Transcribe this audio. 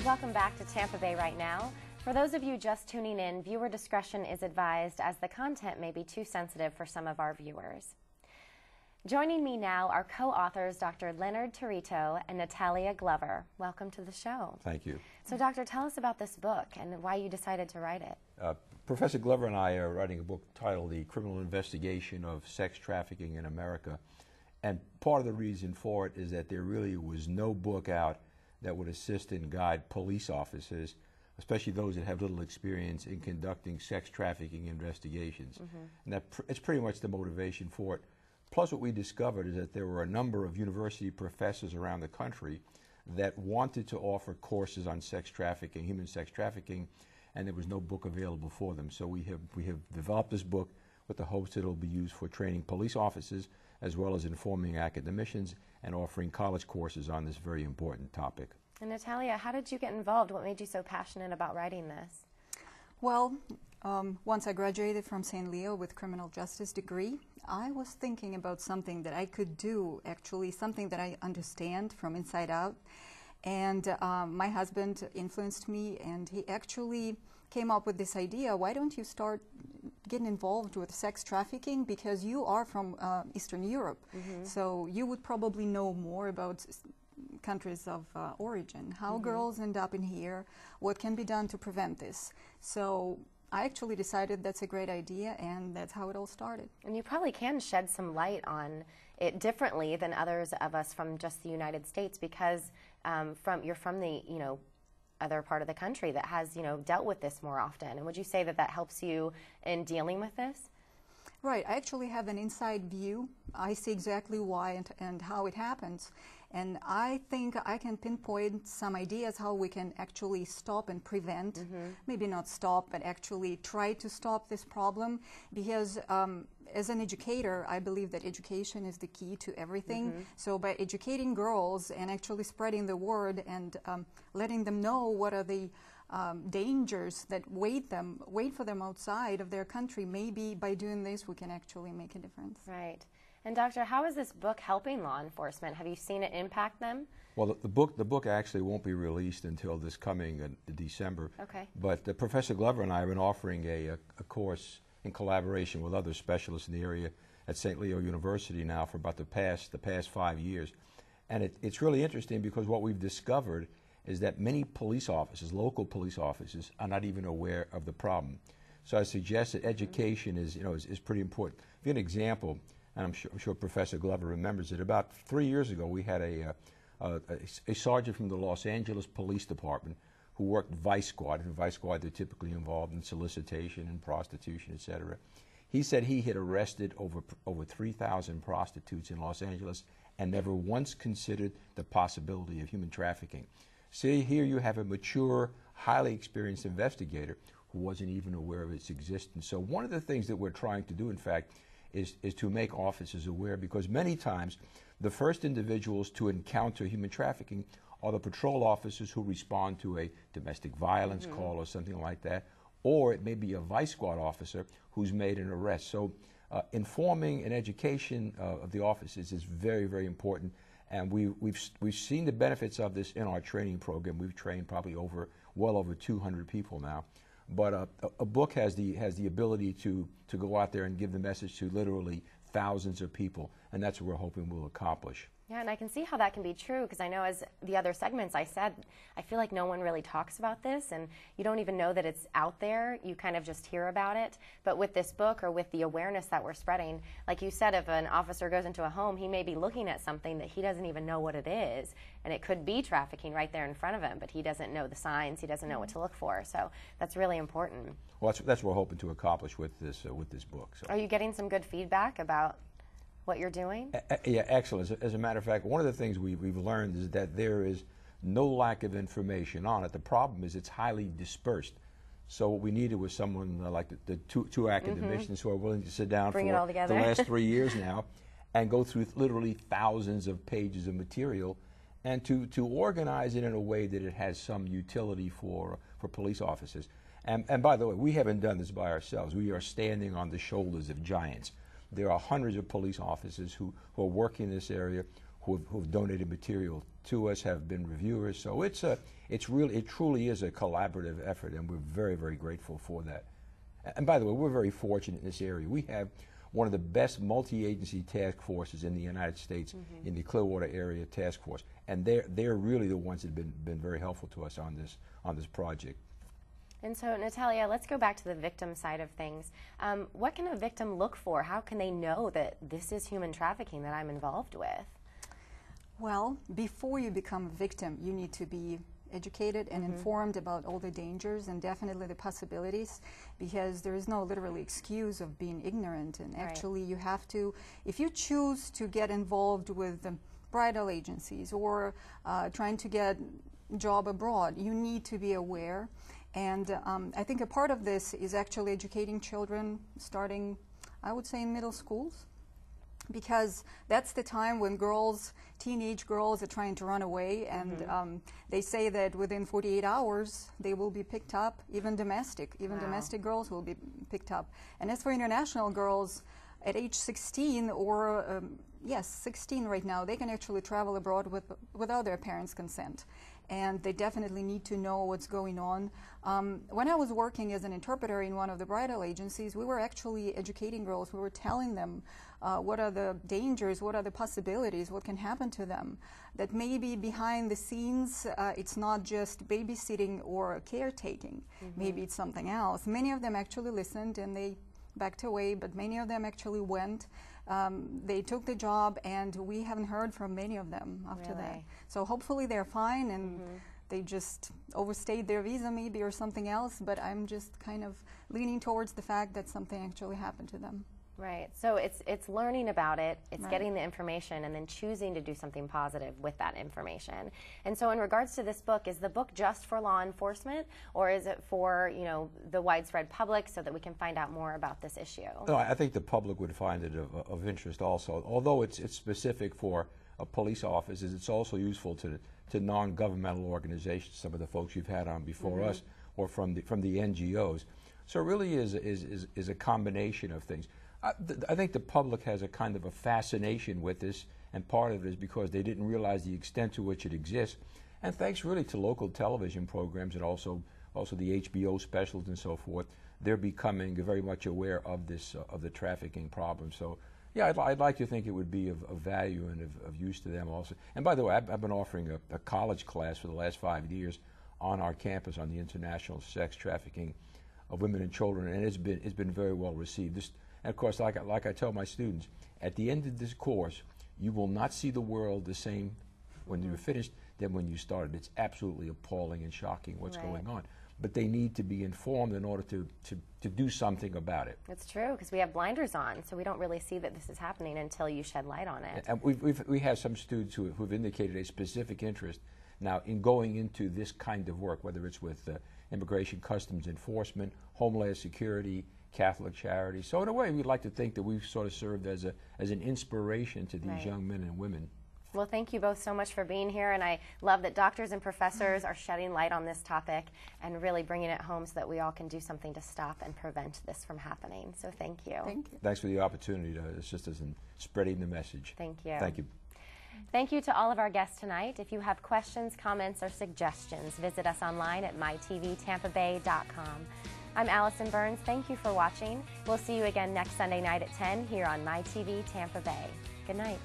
Welcome back to Tampa Bay Right Now. For those of you just tuning in, viewer discretion is advised as the content may be too sensitive for some of our viewers. Joining me now are co-authors Dr. Leonard Torito and Natalia Glover. Welcome to the show. Thank you. So, Doctor, tell us about this book and why you decided to write it. Professor Glover and I are writing a book titled The Criminal Investigation of Sex Trafficking in America. And part of the reason for it is that there really was no book out that would assist and guide police officers, especially those that have little experience in conducting sex trafficking investigations. And it's pretty much the motivation for it. Plus, what we discovered is that there were a number of university professors around the country that wanted to offer courses on sex trafficking, human sex trafficking, and there was no book available for them. So we have developed this book with the hopes that it will be used for training police officers as well as informing academicians and offering college courses on this very important topic. And Natalia, how did you get involved? What made you so passionate about writing this? Well, once I graduated from St. Leo with criminal justice degree, I was thinking about something that I could do, actually something that I understand from inside out. And my husband influenced me, and he actually came up with this idea: why don't you start getting involved with sex trafficking, because you are from Eastern Europe, so you would probably know more about countries of origin, how girls end up in here, what can be done to prevent this. So I actually decided that's a great idea, and that's how it all started. And you probably can shed some light on it differently than others of us from just the United States, because you're from the other part of the country that has dealt with this more often. And would you say that that helps you in dealing with this? Right. I actually have an inside view. I see exactly why and how it happens. And I think I can pinpoint some ideas how we can actually stop and prevent, maybe not stop, but actually try to stop this problem. Because as an educator, I believe that education is the key to everything. So by educating girls and actually spreading the word and letting them know what are the dangers that wait for them outside of their country, maybe by doing this we can actually make a difference. Right. And Doctor, how is this book helping law enforcement? Have you seen it impact them? Well, the book actually won't be released until this coming December. Okay. But Professor Glover and I have been offering a course in collaboration with other specialists in the area at St. Leo University now for about the past 5 years. And it's really interesting, because what we've discovered is that many police officers, local police officers, are not even aware of the problem. So I suggest that education is pretty important. I'll give you an example, and I'm sure Professor Glover remembers it. About 3 years ago, we had a sergeant from the Los Angeles Police Department who worked Vice Squad. And Vice Squad, they're typically involved in solicitation and prostitution, etc. He said he had arrested over 3,000 prostitutes in Los Angeles and never once considered the possibility of human trafficking. See, here you have a mature, highly experienced investigator who wasn't even aware of its existence. So one of the things that we're trying to do, in fact, is to make officers aware, because many times the first individuals to encounter human trafficking are the patrol officers who respond to a domestic violence call or something like that, or it may be a Vice Squad officer who's made an arrest. So informing and education of the officers is very, very important. And we've seen the benefits of this in our training program. We've trained probably well over 200 people now. But a book has the ability to go out there and give the message to literally thousands of people, and that's what we're hoping we'll accomplish. Yeah, and I can see how that can be true, because I know as the other segments I said, I feel like no one really talks about this, and you don't even know that it's out there. You kind of just hear about it. But with this book, or with the awareness that we're spreading, like you said, if an officer goes into a home, he may be looking at something that he doesn't even know what it is, and it could be trafficking right there in front of him, but he doesn't know the signs, he doesn't know what to look for. So that's really important. Well, that's what we're hoping to accomplish with this book. So. Are you getting some good feedback about what you're doing? Yeah, excellent. As a matter of fact, one of the things we've learned is that there is no lack of information on it. The problem is it's highly dispersed. So what we needed was someone like the two academicians who are willing to sit down for the last 3 years now and go through literally thousands of pages of material, and to organize it in a way that it has some utility for police officers. And by the way, we haven't done this by ourselves. We are standing on the shoulders of giants. There are hundreds of police officers who are working in this area, who who've donated material to us, have been reviewers. So it truly is a collaborative effort, and we're very, very grateful for that. And by the way, we're very fortunate in this area. We have one of the best multi-agency task forces in the United States, in the Clearwater Area Task Force, and they're really the ones that have been very helpful to us on this project. And so, Natalia, let's go back to the victim side of things. What can a victim look for? How can they know that this is human trafficking that I'm involved with? Well, before you become a victim, you need to be educated and informed about all the dangers and definitely the possibilities, because there is no literally excuse of being ignorant. And actually you have to, if you choose to get involved with the bridal agencies or trying to get a job abroad, you need to be aware. And I think a part of this is actually educating children starting, I would say, in middle schools, because that's the time when teenage girls are trying to run away, and they say that within 48 hours they will be picked up, even domestic girls will be picked up. And as for international girls, at age 16 or, 16 right now, they can actually travel abroad without their parents' consent. And they definitely need to know what's going on. When I was working as an interpreter in one of the bridal agencies, we were actually educating girls. We were telling them what are the dangers, what are the possibilities, what can happen to them. That maybe behind the scenes, it's not just babysitting or caretaking. Maybe it's something else. Many of them actually listened and they backed away, but many of them actually went. They took the job, and we haven't heard from many of them after that. So hopefully they're fine, and they just overstayed their visa maybe or something else, but I'm just kind of leaning towards the fact that something actually happened to them. Right. So it's learning about it, it's getting the information, and then choosing to do something positive with that information. And so in regards to this book, is the book just for law enforcement, or is it for, the widespread public so that we can find out more about this issue? No, I think the public would find it of interest also. Although it's specific for police officers, it's also useful to non-governmental organizations, some of the folks you've had on before us, or from the NGOs. So it really is a combination of things. I think the public has a kind of a fascination with this, and part of it is because they didn't realize the extent to which it exists. And thanks really to local television programs and also the HBO specials and so forth, they're becoming very much aware of this of the trafficking problem. So yeah, I'd like to think it would be of value and of use to them also. And by the way, I've been offering a college class for the last 5 years on our campus on the international sex trafficking of women and children, and it's been very well received. And of course, like I tell my students, at the end of this course, you will not see the world the same when you're finished than when you started. It's absolutely appalling and shocking what's going on. But they need to be informed in order to do something about it. It's true, because we have blinders on, so we don't really see that this is happening until you shed light on it. And we have some students who've indicated a specific interest now in going into this kind of work, whether it's with Immigration Customs Enforcement, Homeland Security, Catholic Charities. So in a way, we'd like to think that we've sort of served as an inspiration to these young men and women. Well, thank you both so much for being here, and I love that doctors and professors are shedding light on this topic and really bringing it home so that we all can do something to stop and prevent this from happening. So thank you. Thank you. Thanks for the opportunity to assist us in spreading the message. Thank you. Thank you. Thank you to all of our guests tonight. If you have questions, comments, or suggestions, visit us online at mytvtampabay.com. I'm Allison Burns. Thank you for watching. We'll see you again next Sunday night at 10 here on MyTV Tampa Bay. Good night.